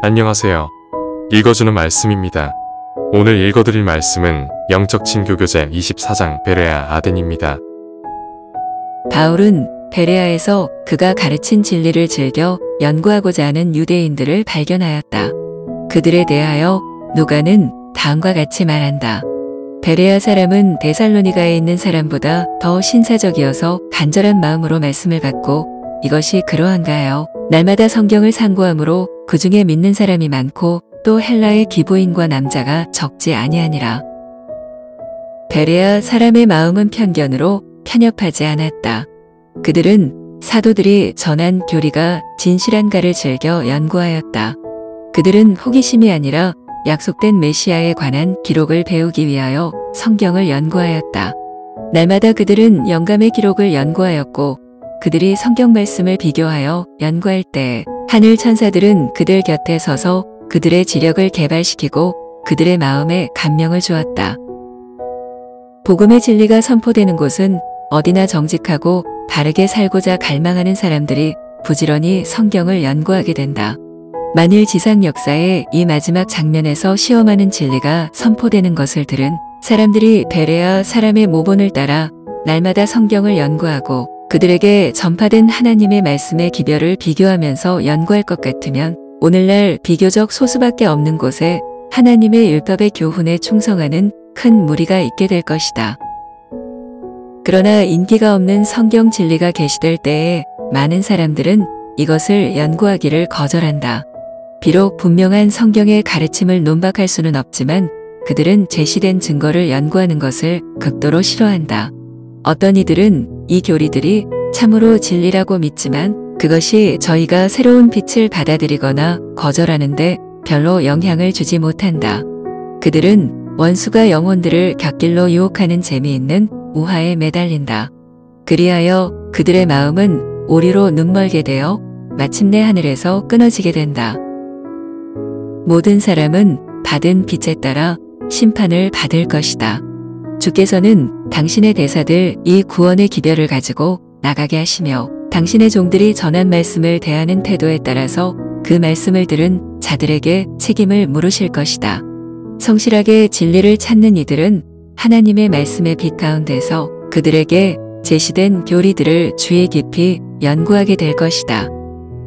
안녕하세요. 읽어주는 말씀입니다. 오늘 읽어드릴 말씀은 영적 친교교재 24장 베레아 아덴입니다. 바울은 베레아에서 그가 가르친 진리를 즐겨 연구하고자 하는 유대인들을 발견하였다. 그들에 대하여 누가는 다음과 같이 말한다. 베레아 사람은 데살로니가에 있는 사람보다 더 신사적이어서 간절한 마음으로 말씀을 받고 이것이 그러한가요? 날마다 성경을 상고함으로 그 중에 믿는 사람이 많고 또 헬라의 기브인과 남자가 적지 아니하니라. 베레아 사람의 마음은 편견으로 편협하지 않았다. 그들은 사도들이 전한 교리가 진실한가를 즐겨 연구하였다. 그들은 호기심이 아니라 약속된 메시아에 관한 기록을 배우기 위하여 성경을 연구하였다. 날마다 그들은 영감의 기록을 연구하였고 그들이 성경 말씀을 비교하여 연구할 때 하늘 천사들은 그들 곁에 서서 그들의 지력을 개발시키고 그들의 마음에 감명을 주었다. 복음의 진리가 선포되는 곳은 어디나 정직하고 바르게 살고자 갈망하는 사람들이 부지런히 성경을 연구하게 된다. 만일 지상 역사의 이 마지막 장면에서 시험하는 진리가 선포되는 것을 들은 사람들이 베레아 사람의 모본을 따라 날마다 성경을 연구하고 그들에게 전파된 하나님의 말씀의 기별을 비교하면서 연구할 것 같으면 오늘날 비교적 소수밖에 없는 곳에 하나님의 율법의 교훈에 충성하는 큰 무리가 있게 될 것이다. 그러나 인기가 없는 성경 진리가 계시될 때에 많은 사람들은 이것을 연구하기를 거절한다. 비록 분명한 성경의 가르침을 논박할 수는 없지만 그들은 제시된 증거를 연구하는 것을 극도로 싫어한다. 어떤 이들은 이 교리들이 참으로 진리라고 믿지만 그것이 저희가 새로운 빛을 받아들이거나 거절하는데 별로 영향을 주지 못한다. 그들은 원수가 영혼들을 곁길로 유혹하는 재미있는 우화에 매달린다. 그리하여 그들의 마음은 오리로 눈멀게 되어 마침내 하늘에서 끊어지게 된다. 모든 사람은 받은 빚에 따라 심판을 받을 것이다. 주께서는 당신의 대사들 이 구원의 기별을 가지고 나가게 하시며 당신의 종들이 전한 말씀을 대하는 태도에 따라서 그 말씀을 들은 자들에게 책임을 물으실 것이다. 성실하게 진리를 찾는 이들은 하나님의 말씀의 빛 가운데서 그들에게 제시된 교리들을 주의 깊이 연구하게 될 것이다.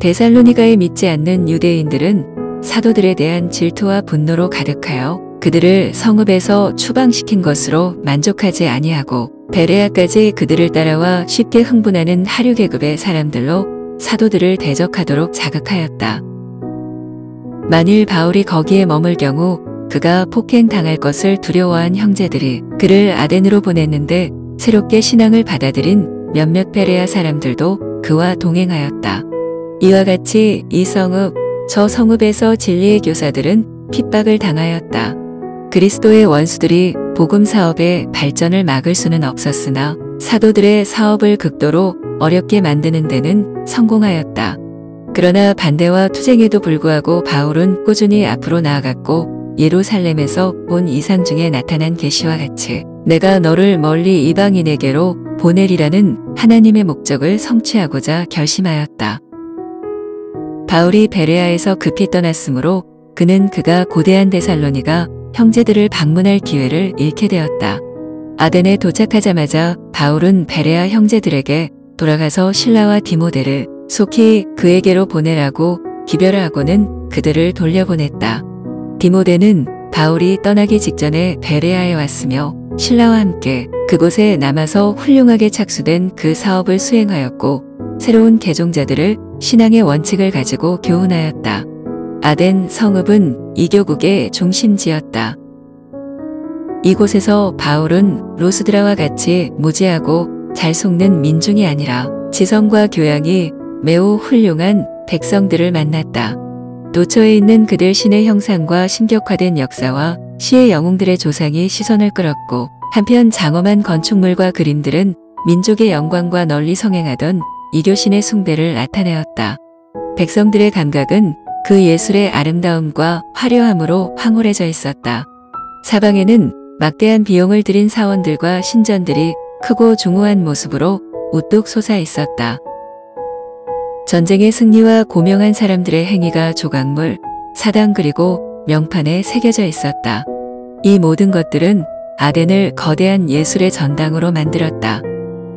데살로니가에 믿지 않는 유대인들은 사도들에 대한 질투와 분노로 가득하여 그들을 성읍에서 추방시킨 것으로 만족하지 아니하고 베레아까지 그들을 따라와 쉽게 흥분하는 하류 계급의 사람들로 사도들을 대적하도록 자극하였다. 만일 바울이 거기에 머물 경우 그가 폭행당할 것을 두려워한 형제들이 그를 아덴으로 보냈는데 새롭게 신앙을 받아들인 몇몇 베레아 사람들도 그와 동행하였다. 이와 같이 이 성읍, 저 성읍에서 진리의 교사들은 핍박을 당하였다. 그리스도의 원수들이 복음 사업의 발전을 막을 수는 없었으나 사도들의 사업을 극도로 어렵게 만드는 데는 성공하였다. 그러나 반대와 투쟁에도 불구하고 바울은 꾸준히 앞으로 나아갔고 예루살렘에서 본 이상 중에 나타난 계시와 같이 내가 너를 멀리 이방인에게로 보내리라는 하나님의 목적을 성취하고자 결심하였다. 바울이 베레아에서 급히 떠났으므로 그는 그가 고대한 데살로니가 형제들을 방문할 기회를 잃게 되었다. 아덴에 도착하자마자 바울은 베레아 형제들에게 돌아가서 실라와 디모데를 속히 그에게로 보내라고 기별을 하고는 그들을 돌려보냈다. 디모데는 바울이 떠나기 직전에 베레아에 왔으며 실라와 함께 그곳에 남아서 훌륭하게 착수된 그 사업을 수행하였고 새로운 개종자들을 신앙의 원칙을 가지고 교훈하였다. 아덴 성읍은 이교국의 중심지였다. 이곳에서 바울은 루스드라와 같이 무지하고 잘 속는 민중이 아니라 지성과 교양이 매우 훌륭한 백성들을 만났다. 도처에 있는 그들 신의 형상과 신격화된 역사와 시의 영웅들의 조상이 시선을 끌었고 한편 장엄한 건축물과 그림들은 민족의 영광과 널리 성행하던 이교신의 숭배를 나타내었다. 백성들의 감각은 그 예술의 아름다움과 화려함으로 황홀해져 있었다. 사방에는 막대한 비용을 들인 사원들과 신전들이 크고 중후한 모습으로 우뚝 솟아 있었다. 전쟁의 승리와 고명한 사람들의 행위가 조각물, 사당 그리고 명판에 새겨져 있었다. 이 모든 것들은 아덴을 거대한 예술의 전당으로 만들었다.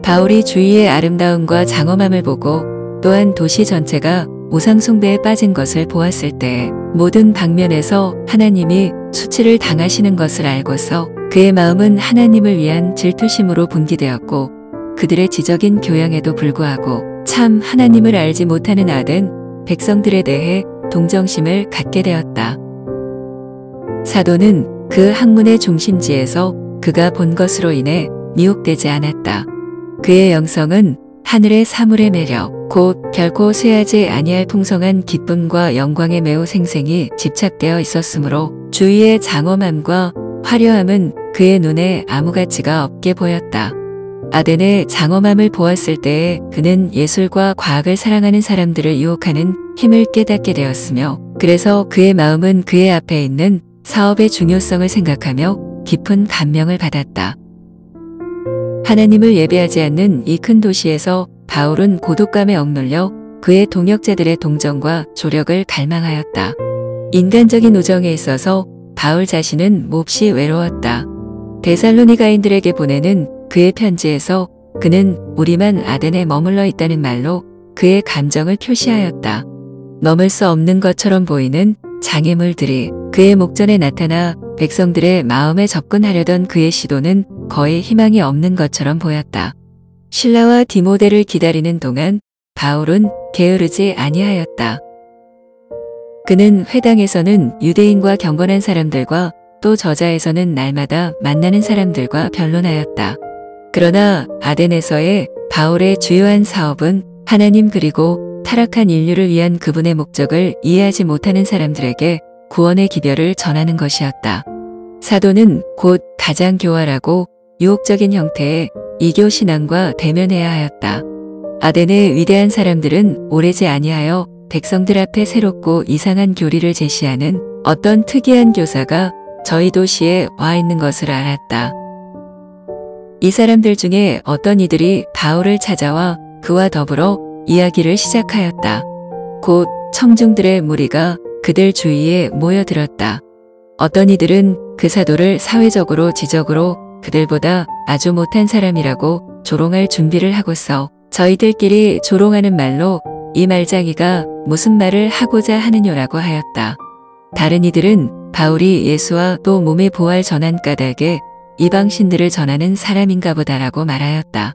바울이 주위의 아름다움과 장엄함을 보고 또한 도시 전체가 우상숭배에 빠진 것을 보았을 때 모든 방면에서 하나님이 수치를 당하시는 것을 알고서 그의 마음은 하나님을 위한 질투심으로 분기되었고 그들의 지적인 교양에도 불구하고 참 하나님을 알지 못하는 아덴 백성들에 대해 동정심을 갖게 되었다. 사도는 그 학문의 중심지에서 그가 본 것으로 인해 미혹되지 않았다. 그의 영성은 하늘의 사물의 매력, 곧 결코 쇠하지 아니할 풍성한 기쁨과 영광에 매우 생생히 집착되어 있었으므로 주위의 장엄함과 화려함은 그의 눈에 아무 가치가 없게 보였다. 아덴의 장엄함을 보았을 때에 그는 예술과 과학을 사랑하는 사람들을 유혹하는 힘을 깨닫게 되었으며 그래서 그의 마음은 그의 앞에 있는 사업의 중요성을 생각하며 깊은 감명을 받았다. 하나님을 예배하지 않는 이 큰 도시에서 바울은 고독감에 억눌려 그의 동역자들의 동정과 조력을 갈망하였다. 인간적인 우정에 있어서 바울 자신은 몹시 외로웠다. 데살로니가인들에게 보내는 그의 편지에서 그는 우리만 아덴에 머물러 있다는 말로 그의 감정을 표시하였다. 넘을 수 없는 것처럼 보이는 장애물들이 그의 목전에 나타나 백성들의 마음에 접근하려던 그의 시도는 거의 희망이 없는 것처럼 보였다. 실라와 디모데를 기다리는 동안 바울은 게으르지 아니하였다. 그는 회당에서는 유대인과 경건한 사람들과 또 저자에서는 날마다 만나는 사람들과 변론하였다. 그러나 아덴에서의 바울의 주요한 사업은 하나님 그리고 타락한 인류를 위한 그분의 목적을 이해하지 못하는 사람들에게 구원의 기별을 전하는 것이었다. 사도는 곧 가장 교활하고 유혹적인 형태의 이교 신앙과 대면해야 하였다. 아덴의 위대한 사람들은 오래지 아니하여 백성들 앞에 새롭고 이상한 교리를 제시하는 어떤 특이한 교사가 저희 도시에 와 있는 것을 알았다. 이 사람들 중에 어떤 이들이 바울을 찾아와 그와 더불어 이야기를 시작하였다. 곧 청중들의 무리가 그들 주위에 모여들었다. 어떤 이들은 그 사도를 사회적으로 지적으로 그들보다 아주 못한 사람이라고 조롱할 준비를 하고서 저희들끼리 조롱하는 말로 이 말장이가 무슨 말을 하고자 하느냐라고 하였다. 다른 이들은 바울이 예수와 또 몸의 부활 전한 까닭에 이방신들을 전하는 사람인가 보다라고 말하였다.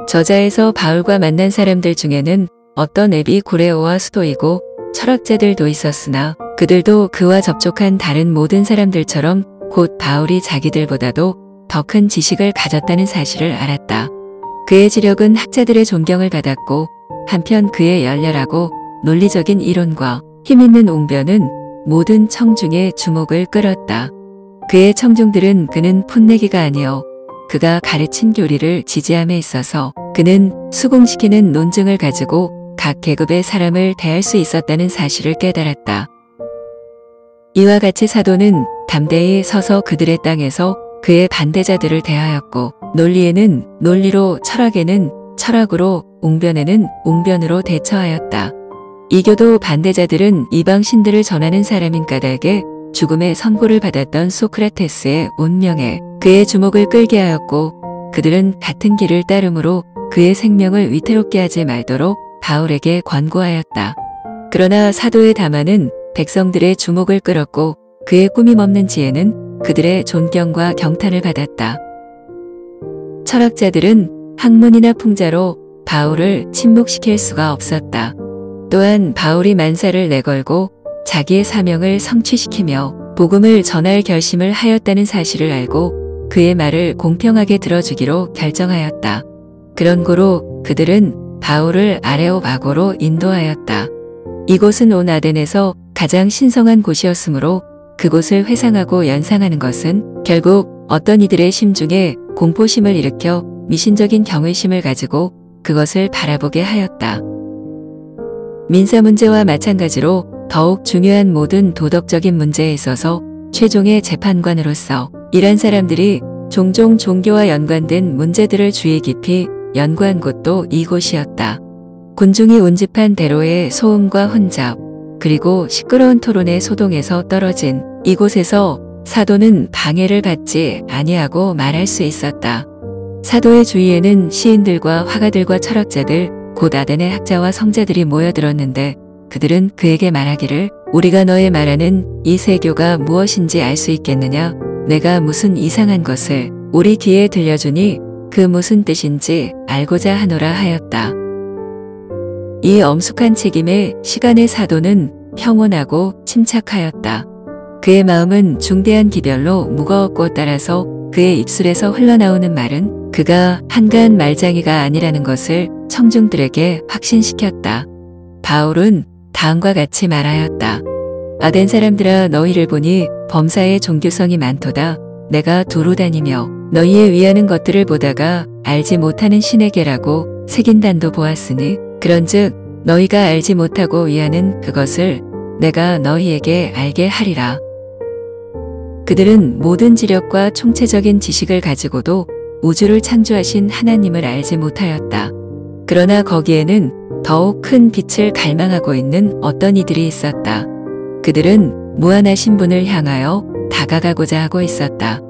저자에서 바울과 만난 사람들 중에는 어떤 에비쿠레오와 스토이고 철학자들도 있었으나 그들도 그와 접촉한 다른 모든 사람들처럼 곧 바울이 자기들보다도 더 큰 지식을 가졌다는 사실을 알았다. 그의 지력은 학자들의 존경을 받았고 한편 그의 열렬하고 논리적인 이론과 힘있는 웅변은 모든 청중의 주목을 끌었다. 그의 청중들은 그는 풋내기가 아니요 그가 가르친 교리를 지지함에 있어서 그는 수긍시키는 논증을 가지고 각 계급의 사람을 대할 수 있었다는 사실을 깨달았다. 이와 같이 사도는 담대히 서서 그들의 땅에서 그의 반대자들을 대하였고 논리에는 논리로 철학에는 철학으로 웅변에는 웅변으로 대처하였다. 이교도 반대자들은 이방신들을 전하는 사람인 까닭에 죽음의 선고를 받았던 소크라테스의 운명에 그의 주목을 끌게 하였고 그들은 같은 길을 따름으로 그의 생명을 위태롭게 하지 말도록 바울에게 권고하였다. 그러나 사도의 담화는 백성들의 주목을 끌었고 그의 꾸밈없는 지혜는 그들의 존경과 경탄을 받았다. 철학자들은 학문이나 풍자로 바울을 침묵시킬 수가 없었다. 또한 바울이 만사를 내걸고 자기의 사명을 성취시키며 복음을 전할 결심을 하였다는 사실을 알고 그의 말을 공평하게 들어주기로 결정하였다. 그런 고로 그들은 바울을 아레오바고로 인도하였다. 이곳은 온 아덴에서 가장 신성한 곳이었으므로 그곳을 회상하고 연상하는 것은 결국 어떤 이들의 심중에 공포심을 일으켜 미신적인 경외심을 가지고 그것을 바라보게 하였다. 민사 문제와 마찬가지로 더욱 중요한 모든 도덕적인 문제에 있어서 최종의 재판관으로서 이런 사람들이 종종 종교와 연관된 문제들을 주의 깊이 연구한 곳도 이곳이었다. 군중이 운집한 대로의 소음과 혼잡, 그리고 시끄러운 토론의 소동에서 떨어진 이곳에서 사도는 방해를 받지 아니하고 말할 수 있었다. 사도의 주위에는 시인들과 화가들과 철학자들, 곧 아덴의 학자와 성자들이 모여들었는데 그들은 그에게 말하기를 우리가 너의 말하는 이 세교가 무엇인지 알 수 있겠느냐? 내가 무슨 이상한 것을 우리 귀에 들려주니 그 무슨 뜻인지 알고자 하노라 하였다. 이 엄숙한 책임에 시간의 사도는 평온하고 침착하였다. 그의 마음은 중대한 기별로 무거웠고 따라서 그의 입술에서 흘러나오는 말은 그가 한가한 말장이가 아니라는 것을 청중들에게 확신시켰다. 바울은 다음과 같이 말하였다. 아덴 사람들아 너희를 보니 범사에 종교성이 많도다. 내가 두루 다니며 너희의 위하는 것들을 보다가 알지 못하는 신에게라고 색인단도 보았으니 그런즉 너희가 알지 못하고 위하는 그것을 내가 너희에게 알게 하리라. 그들은 모든 지력과 총체적인 지식을 가지고도 우주를 창조하신 하나님을 알지 못하였다. 그러나 거기에는 더욱 큰 빛을 갈망하고 있는 어떤 이들이 있었다. 그들은 무한하신 분을 향하여 다가가고자 하고 있었다.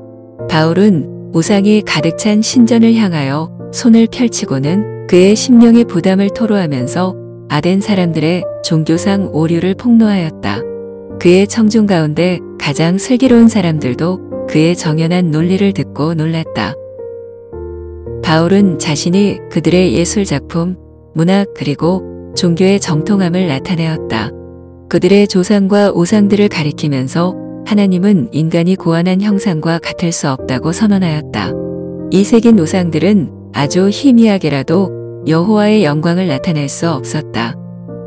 바울은 우상이 가득 찬 신전을 향하여 손을 펼치고는 그의 심령의 부담을 토로하면서 아덴 사람들의 종교상 오류를 폭로하였다. 그의 청중 가운데 가장 슬기로운 사람들도 그의 정연한 논리를 듣고 놀랐다. 바울은 자신이 그들의 예술작품, 문학 그리고 종교의 정통함을 나타내었다. 그들의 조상과 우상들을 가리키면서 하나님은 인간이 고안한 형상과 같을 수 없다고 선언하였다. 이 새긴 우상들은 아주 희미하게라도 여호와의 영광을 나타낼 수 없었다.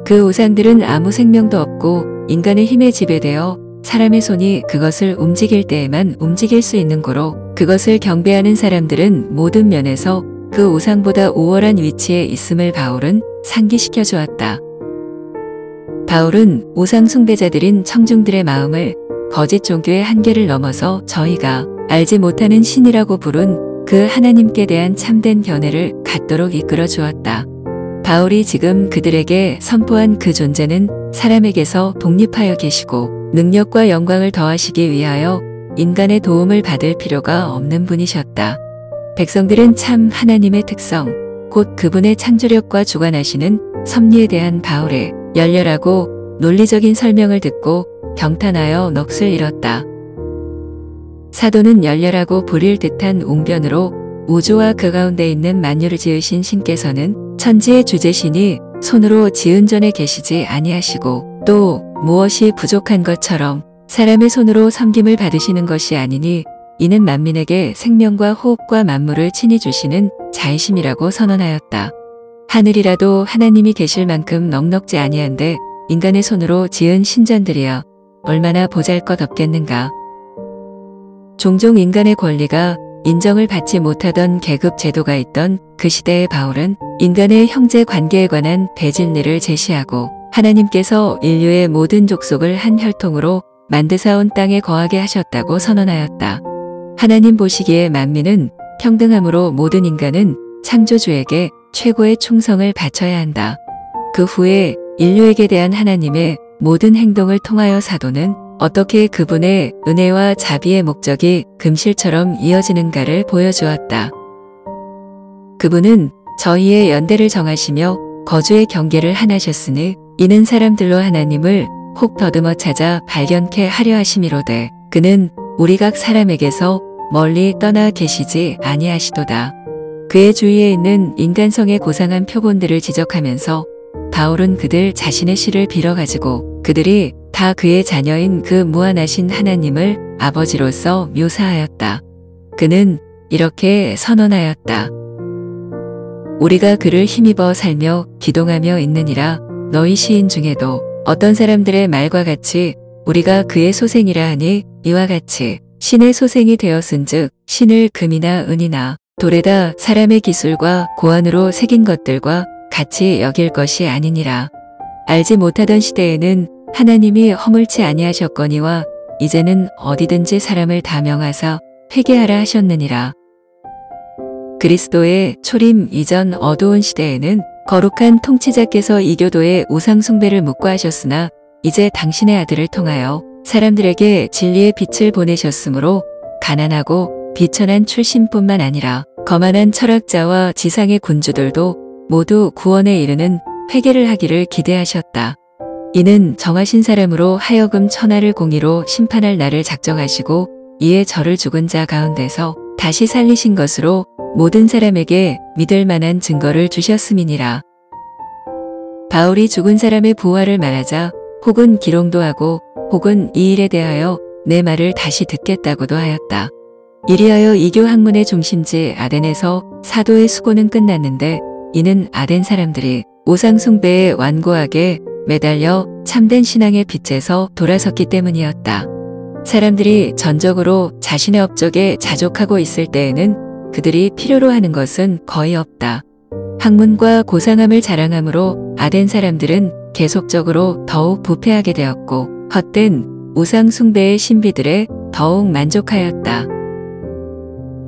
그 우상들은 아무 생명도 없고 인간의 힘에 지배되어 사람의 손이 그것을 움직일 때에만 움직일 수 있는 고로 그것을 경배하는 사람들은 모든 면에서 그 우상보다 우월한 위치에 있음을 바울은 상기시켜 주었다. 바울은 우상 숭배자들인 청중들의 마음을 거짓 종교의 한계를 넘어서 저희가 알지 못하는 신이라고 부른 그 하나님께 대한 참된 견해를 갖도록 이끌어 주었다. 바울이 지금 그들에게 선포한 그 존재는 사람에게서 독립하여 계시고 능력과 영광을 더하시기 위하여 인간의 도움을 받을 필요가 없는 분이셨다. 백성들은 참 하나님의 특성, 곧 그분의 창조력과 주관하시는 섭리에 대한 바울의 열렬하고 논리적인 설명을 듣고 경탄하여 넋을 잃었다. 사도는 열렬하고 불일 듯한 웅변으로 우주와 그 가운데 있는 만유를 지으신 신께서는 천지의 주제신이 손으로 지은 전에 계시지 아니하시고 또 무엇이 부족한 것처럼 사람의 손으로 섬김을 받으시는 것이 아니니 이는 만민에게 생명과 호흡과 만물을 친히 주시는 자이심이라고 선언하였다. 하늘이라도 하나님이 계실 만큼 넉넉지 아니한데 인간의 손으로 지은 신전들이여 얼마나 보잘것없겠는가. 종종 인간의 권리가 인정을 받지 못하던 계급 제도가 있던 그 시대의 바울은 인간의 형제 관계에 관한 대진리를 제시하고 하나님께서 인류의 모든 족속을 한 혈통으로 만드사온 땅에 거하게 하셨다고 선언하였다. 하나님 보시기에 만민은 평등함으로 모든 인간은 창조주에게 최고의 충성을 바쳐야 한다. 그 후에 인류에게 대한 하나님의 모든 행동을 통하여 사도는 어떻게 그분의 은혜와 자비의 목적이 금실처럼 이어지는가를 보여주었다. 그분은 저희의 연대를 정하시며 거주의 경계를 하나셨으니 이는 사람들로 하나님을 혹 더듬어 찾아 발견케 하려 하심이로되 그는 우리 각 사람에게서 멀리 떠나 계시지 아니하시도다. 그의 주위에 있는 인간성의 고상한 표본들을 지적하면서 바울은 그들 자신의 씨를 빌어가지고 그들이 다 그의 자녀인 그 무한하신 하나님을 아버지로서 묘사하였다. 그는 이렇게 선언하였다. 우리가 그를 힘입어 살며 기동하며 있느니라. 너희 시인 중에도 어떤 사람들의 말과 같이 우리가 그의 소생이라 하니 이와 같이 신의 소생이 되었은즉 신을 금이나 은이나 돌에다 사람의 기술과 고안으로 새긴 것들과 같이 여길 것이 아니니라. 알지 못하던 시대에는 하나님이 허물치 아니하셨거니와 이제는 어디든지 사람을 다 명하사 회개하라 하셨느니라. 그리스도의 초림 이전 어두운 시대에는 거룩한 통치자께서 이교도의 우상 숭배를 묵과하셨으나 이제 당신의 아들을 통하여 사람들에게 진리의 빛을 보내셨으므로 가난하고 비천한 출신뿐만 아니라 거만한 철학자와 지상의 군주들도 모두 구원에 이르는 회개를 하기를 기대하셨다. 이는 정하신 사람으로 하여금 천하를 공의로 심판할 날을 작정하시고 이에 저를 죽은 자 가운데서 다시 살리신 것으로 모든 사람에게 믿을 만한 증거를 주셨음이니라. 바울이 죽은 사람의 부활을 말하자 혹은 기롱도 하고 혹은 이 일에 대하여 내 말을 다시 듣겠다고도 하였다. 이리하여 이교 학문의 중심지 아덴에서 사도의 수고는 끝났는데 이는 아덴 사람들이 우상 숭배에 완고하게 매달려 참된 신앙의 빛에서 돌아섰기 때문이었다. 사람들이 전적으로 자신의 업적에 자족하고 있을 때에는 그들이 필요로 하는 것은 거의 없다. 학문과 고상함을 자랑함으로 아덴 사람들은 계속적으로 더욱 부패하게 되었고 헛된 우상 숭배의 신비들에 더욱 만족하였다.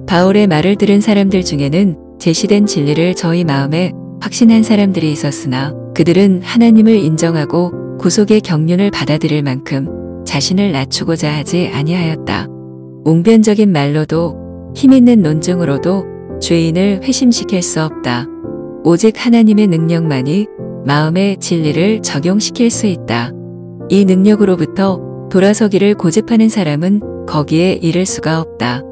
바울의 말을 들은 사람들 중에는 제시된 진리를 저희 마음에 확신한 사람들이 있었으나 그들은 하나님을 인정하고 구속의 경륜을 받아들일 만큼 자신을 낮추고자 하지 아니하였다. 웅변적인 말로도 힘있는 논증으로도 죄인을 회심시킬 수 없다. 오직 하나님의 능력만이 마음의 진리를 적용시킬 수 있다. 이 능력으로부터 돌아서기를 고집하는 사람은 거기에 이를 수가 없다.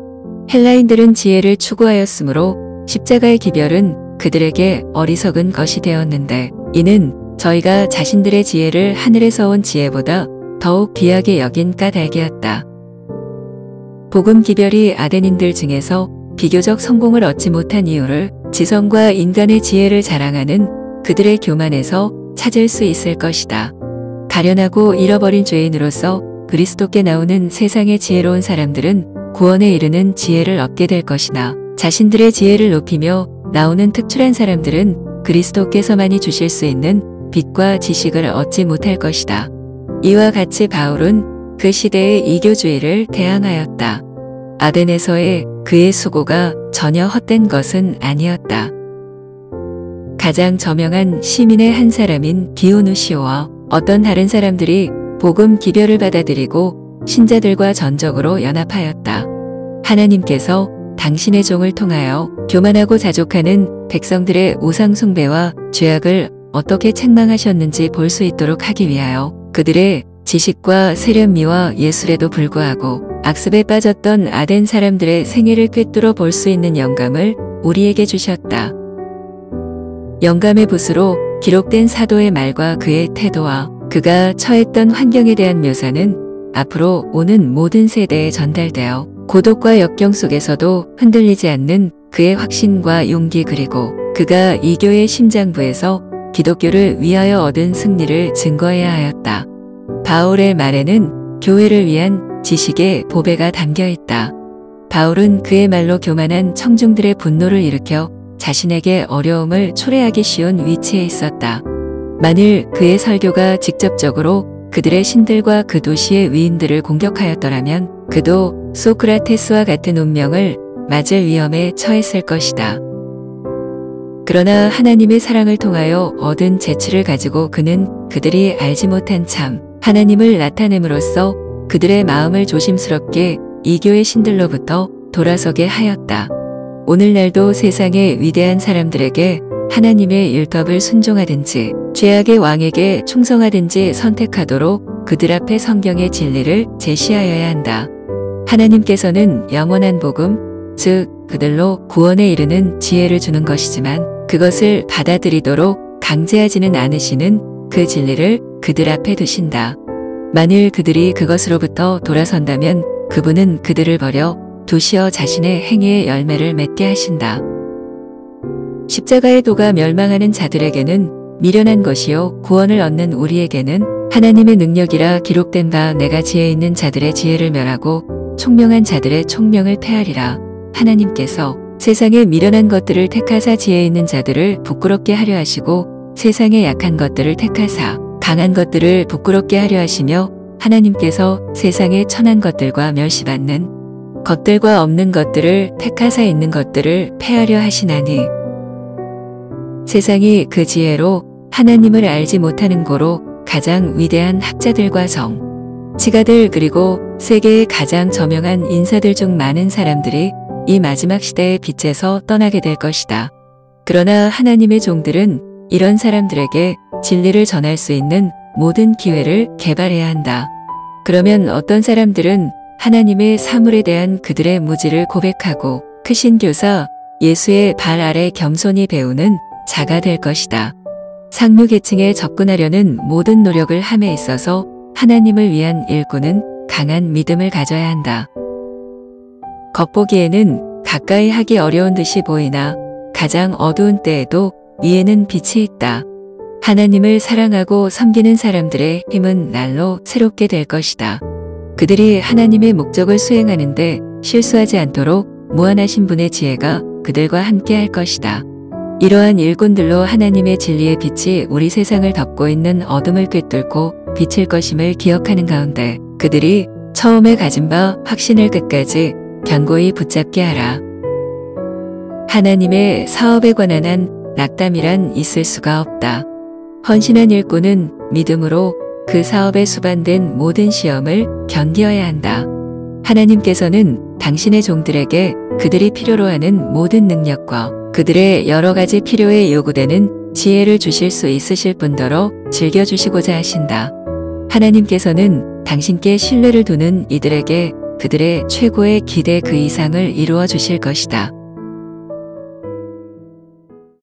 헬라인들은 지혜를 추구하였으므로 십자가의 기별은 그들에게 어리석은 것이 되었는데 이는 저희가 자신들의 지혜를 하늘에서 온 지혜보다 더욱 귀하게 여긴 까닭이었다. 복음 기별이 아덴인들 중에서 비교적 성공을 얻지 못한 이유를 지성과 인간의 지혜를 자랑하는 그들의 교만에서 찾을 수 있을 것이다. 가련하고 잃어버린 죄인으로서 그리스도께 나오는 세상의 지혜로운 사람들은 구원에 이르는 지혜를 얻게 될 것이나 자신들의 지혜를 높이며 나오는 특출한 사람들은 그리스도께서만이 주실 수 있는 빛과 지식을 얻지 못할 것이다. 이와 같이 바울은 그 시대의 이교주의를 대항하였다. 아덴에서의 그의 수고가 전혀 헛된 것은 아니었다. 가장 저명한 시민의 한 사람인 디오누시오와 어떤 다른 사람들이 복음 기별을 받아들이고 신자들과 전적으로 연합하였다. 하나님께서 당신의 종을 통하여 교만하고 자족하는 백성들의 우상 숭배와 죄악을 어떻게 책망하셨는지 볼 수 있도록 하기 위하여 그들의 지식과 세련미와 예술에도 불구하고 악습에 빠졌던 아덴 사람들의 생애를 꿰뚫어 볼 수 있는 영감을 우리에게 주셨다. 영감의 붓으로 기록된 사도의 말과 그의 태도와 그가 처했던 환경에 대한 묘사는 앞으로 오는 모든 세대에 전달되어 고독과 역경 속에서도 흔들리지 않는 그의 확신과 용기 그리고 그가 이교의 심장부에서 기독교를 위하여 얻은 승리를 증거해야 하였다. 바울의 말에는 교회를 위한 지식의 보배가 담겨 있다. 바울은 그의 말로 교만한 청중들의 분노를 일으켜 자신에게 어려움을 초래하기 쉬운 위치에 있었다. 만일 그의 설교가 직접적으로 그들의 신들과 그 도시의 위인들을 공격하였더라면 그도 소크라테스와 같은 운명을 맞을 위험에 처했을 것이다. 그러나 하나님의 사랑을 통하여 얻은 재치를 가지고 그는 그들이 알지 못한 참 하나님을 나타냄으로써 그들의 마음을 조심스럽게 이교의 신들로부터 돌아서게 하였다. 오늘날도 세상의 위대한 사람들에게 하나님의 율법을 순종하든지 죄악의 왕에게 충성하든지 선택하도록 그들 앞에 성경의 진리를 제시하여야 한다. 하나님께서는 영원한 복음, 즉 그들로 구원에 이르는 지혜를 주는 것이지만 그것을 받아들이도록 강제하지는 않으시는 그 진리를 그들 앞에 두신다. 만일 그들이 그것으로부터 돌아선다면 그분은 그들을 버려 도시어 자신의 행위의 열매를 맺게 하신다. 십자가의 도가 멸망하는 자들에게는 미련한 것이요 구원을 얻는 우리에게는 하나님의 능력이라 기록된 바 내가 지혜 있는 자들의 지혜를 멸하고 총명한 자들의 총명을 폐하리라. 하나님께서 세상의 미련한 것들을 택하사 지혜 있는 자들을 부끄럽게 하려 하시고 세상의 약한 것들을 택하사 강한 것들을 부끄럽게 하려 하시며 하나님께서 세상의 천한 것들과 멸시받는 것들과 없는 것들을 택하사 있는 것들을 폐하려 하시나니 세상이 그 지혜로 하나님을 알지 못하는 고로 가장 위대한 학자들과 정치가들 그리고 세계의 가장 저명한 인사들 중 많은 사람들이 이 마지막 시대의 빛에서 떠나게 될 것이다. 그러나 하나님의 종들은 이런 사람들에게 진리를 전할 수 있는 모든 기회를 개발해야 한다. 그러면 어떤 사람들은 하나님의 사물에 대한 그들의 무지를 고백하고 크신 교사 예수의 발 아래 겸손히 배우는 자가 될 것이다. 상류 계층에 접근하려는 모든 노력을 함에 있어서 하나님을 위한 일꾼은 강한 믿음을 가져야 한다. 겉보기에는 가까이 하기 어려운 듯이 보이나 가장 어두운 때에도 위에는 빛이 있다. 하나님을 사랑하고 섬기는 사람들의 힘은 날로 새롭게 될 것이다. 그들이 하나님의 목적을 수행하는데 실수하지 않도록 무한하신 분의 지혜가 그들과 함께 할 것이다. 이러한 일꾼들로 하나님의 진리의 빛이 우리 세상을 덮고 있는 어둠을 꿰뚫고 비칠 것임을 기억하는 가운데 그들이 처음에 가진 바 확신을 끝까지 견고히 붙잡게 하라. 하나님의 사업에 관한 한 낙담이란 있을 수가 없다. 헌신한 일꾼은 믿음으로 그 사업에 수반된 모든 시험을 견디어야 한다. 하나님께서는 당신의 종들에게 그들이 필요로 하는 모든 능력과 그들의 여러 가지 필요에 요구되는 지혜를 주실 수 있으실 뿐더러 즐겨주시고자 하신다. 하나님께서는 당신께 신뢰를 두는 이들에게 그들의 최고의 기대 그 이상을 이루어 주실 것이다.